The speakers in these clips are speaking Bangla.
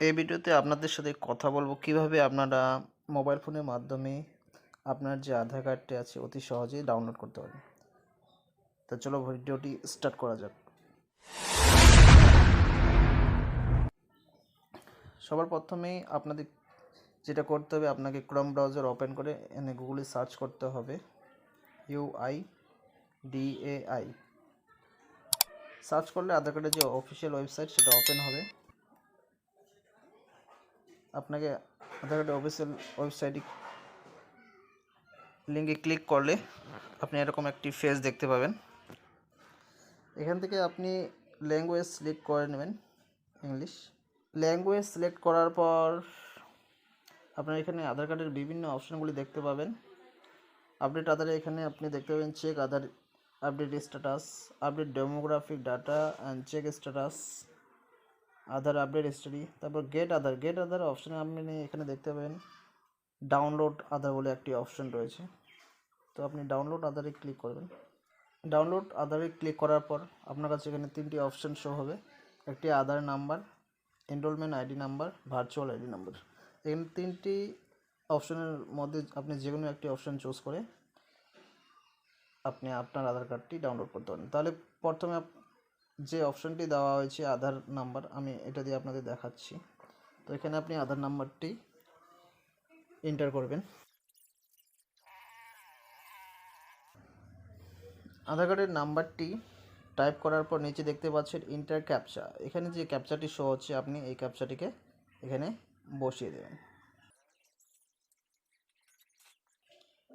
এই ভিডিওতে আপনাদের সাথে কথা বলবো কিভাবে আপনারা মোবাইল ফোনের মাধ্যমে আপনার যে আধার কার্ডটি আছে অতি সহজেই ডাউনলোড করতে পারেন। তো চলো ভিডিওটি স্টার্ট করা যাক। সবার প্রথমেই আপনাদের যেটা করতে হবে, আপনাকে ক্রোম ব্রাউজার ওপেন করে এনে গুগলে সার্চ করতে হবে UIDAI। সার্চ করলে আধার কার্ডের যে অফিসিয়াল ওয়েবসাইট সেটা ওপেন হবে। আপনাকে আধার কার্ডের অফিসিয়াল ওয়েবসাইটে লিঙ্কে ক্লিক করলে আপনি এরকম একটি পেজ দেখতে পাবেন। এখান থেকে আপনি ল্যাঙ্গুয়েজ সিলেক্ট করে নেবেন, ইংলিশ ল্যাঙ্গুয়েজ সিলেক্ট করার পর আপনার এখানে আধার কার্ডের বিভিন্ন অপশানগুলি দেখতে পাবেন। আপডেট আধারে এখানে আপনি দেখতে পাবেন check Aadhaar update status, update demographic data and check status, Aadhaar update history. তারপর গেট আধার অপশানে আপনি এখানে দেখতে পাবেন ডাউনলোড আধার বলে একটি অপশান রয়েছে। তো আপনি ডাউনলোড আধারে ক্লিক করবেন। ডাউনলোড আধারে ক্লিক করার পর আপনার কাছে এখানে তিনটি অপশান শো হবে। একটি Aadhaar number, enrolment ID number, virtual ID number. এখানে তিনটি অপশানের মধ্যে আপনি যে কোনো একটি অপশান চুজ করে আপনি আপনার আধার কার্ডটি ডাউনলোড করতে পারেন। তাহলে প্রথমে যে অপশানটি দেওয়া হয়েছে আধার নাম্বার, আমি এটা দিয়ে আপনাদের দেখাচ্ছি। তো এখানে আপনি আধার নাম্বারটি এন্টার করবেন। আধার কার্ডের নাম্বারটি টাইপ করার পর নিচে দেখতে পাচ্ছেন ইন্টার ক্যাপচা। এখানে যে ক্যাপচাটি শো হচ্ছে আপনি এই ক্যাপচাটিকে এখানে বসিয়ে দেবেন।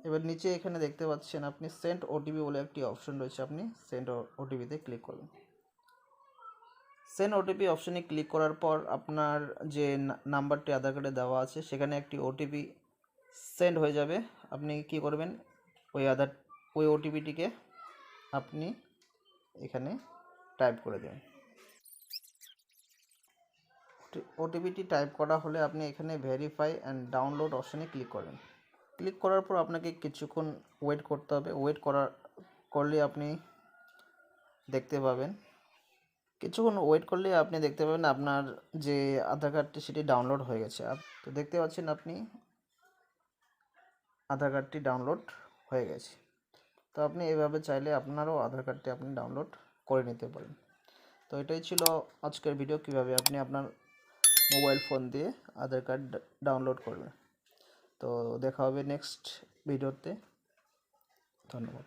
এবার নিচে এখানে দেখতে পাচ্ছেন আপনি সেন্ড ওটিপি বলে একটি অপশন রয়েছে, আপনি সেন্ড ওটিপিতে ক্লিক করবেন। সেন্ড ওটিপি অপশনে ক্লিক করার পর আপনার যে নাম্বারটি আধার কার্ডে দেওয়া আছে সেখানে একটি ওটিপি সেন্ড হয়ে যাবে। আপনি কি করবেন, ওই ওটিপিটিকে আপনি এখানে টাইপ করে দেবেন। ওটিপিটি টাইপ করা হলে আপনি এখানে ভেরিফাই অ্যান্ড ডাউনলোড অপশানে ক্লিক করবেন। ক্লিক করার পর আপনাকে কিছুক্ষণ ওয়েট করতে হবে। ওয়েট করলে আপনি দেখতে পাবেন, কিছুক্ষণ ওয়েট করলে আপনি দেখতে পাবেন আপনার যে আধার কার্ডটি সেটি ডাউনলোড হয়ে গেছে। তো দেখতে পাচ্ছেন আপনি আধার কার্ডটি ডাউনলোড হয়ে গেছে। তো আপনি এভাবে চাইলে আপনারও আধার কার্ডটি আপনি ডাউনলোড করে নিতে পারেন। তো এটাই ছিল আজকের ভিডিও, কিভাবে আপনি আপনার মোবাইল ফোন দিয়ে আধার কার্ড ডাউনলোড করবেন। তো দেখা হবে নেক্সট ভিডিওতে। ধন্যবাদ।